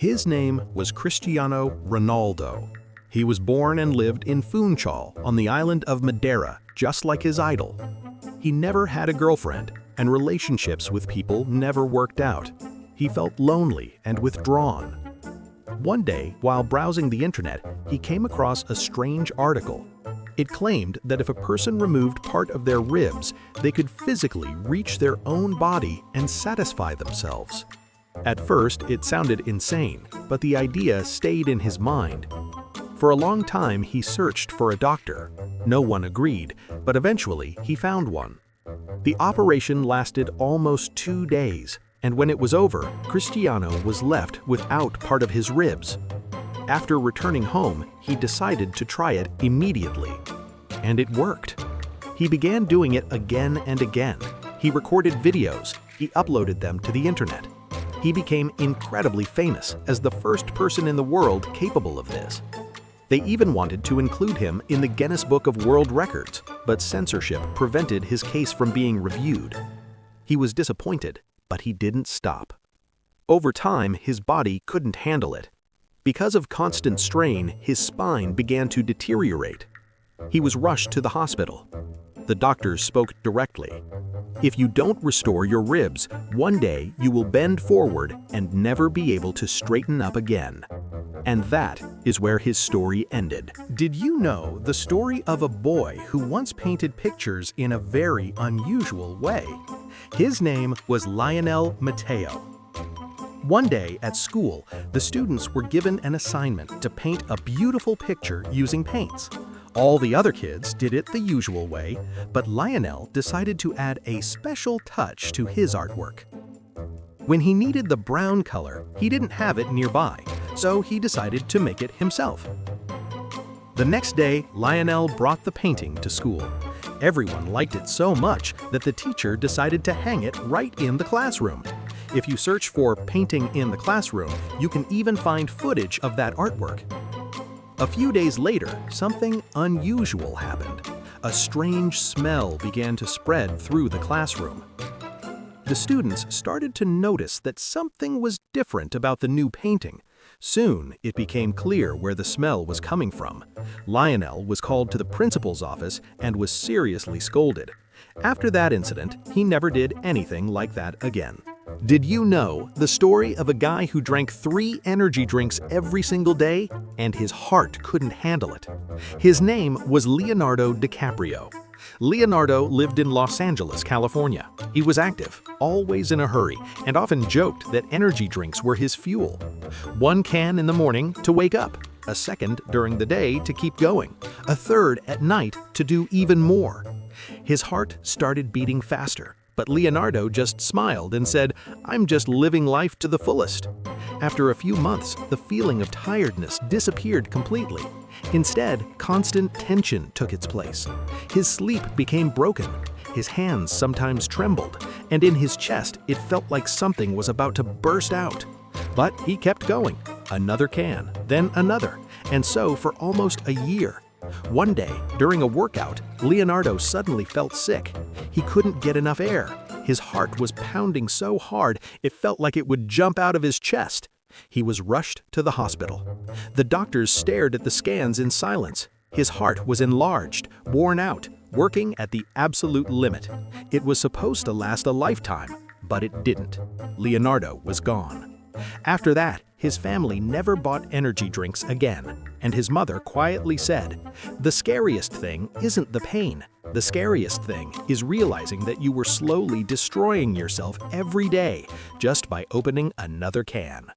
His name was Cristiano Ronaldo. He was born and lived in Funchal on the island of Madeira, just like his idol. He never had a girlfriend, and relationships with people never worked out. He felt lonely and withdrawn. One day, while browsing the internet, he came across a strange article. It claimed that if a person removed part of their ribs, they could physically reach their own body and satisfy themselves. At first, it sounded insane, but the idea stayed in his mind. For a long time, he searched for a doctor. No one agreed, but eventually he found one. The operation lasted almost 2 days, and when it was over, Cristiano was left without part of his ribs. After returning home, he decided to try it immediately. And it worked. He began doing it again and again. He recorded videos. He uploaded them to the internet. He became incredibly famous as the first person in the world capable of this. They even wanted to include him in the Guinness Book of World Records, but censorship prevented his case from being reviewed. He was disappointed, but he didn't stop. Over time, his body couldn't handle it. Because of constant strain, his spine began to deteriorate. He was rushed to the hospital. The doctors spoke directly. If you don't restore your ribs, one day you will bend forward and never be able to straighten up again. And that is where his story ended. Did you know the story of a boy who once painted pictures in a very unusual way? His name was Lionel Mateo. One day at school, the students were given an assignment to paint a beautiful picture using paints. All the other kids did it the usual way, but Lionel decided to add a special touch to his artwork. When he needed the brown color, he didn't have it nearby, so he decided to make it himself. The next day, Lionel brought the painting to school. Everyone liked it so much that the teacher decided to hang it right in the classroom. If you search for painting in the classroom, you can even find footage of that artwork. A few days later, something unusual happened. A strange smell began to spread through the classroom. The students started to notice that something was different about the new painting. Soon, it became clear where the smell was coming from. Lionel was called to the principal's office and was seriously scolded. After that incident, he never did anything like that again. Did you know the story of a guy who drank 3 energy drinks every single day and his heart couldn't handle it? His name was Leonardo DiCaprio. Leonardo lived in Los Angeles, California. He was active, always in a hurry, and often joked that energy drinks were his fuel. 1 can in the morning to wake up, a second during the day to keep going, a third at night to do even more. His heart started beating faster, but Leonardo just smiled and said, "I'm just living life to the fullest." After a few months, the feeling of tiredness disappeared completely. Instead, constant tension took its place. His sleep became broken. His hands sometimes trembled, and in his chest it felt like something was about to burst out. But he kept going. Another can, then another, and so for almost a year. One day, during a workout, Leonardo suddenly felt sick. He couldn't get enough air. His heart was pounding so hard it felt like it would jump out of his chest. He was rushed to the hospital. The doctors stared at the scans in silence. His heart was enlarged, worn out, working at the absolute limit. It was supposed to last a lifetime, but it didn't. Leonardo was gone. After that, his family never bought energy drinks again, and his mother quietly said, "The scariest thing isn't the pain. The scariest thing is realizing that you were slowly destroying yourself every day just by opening another can."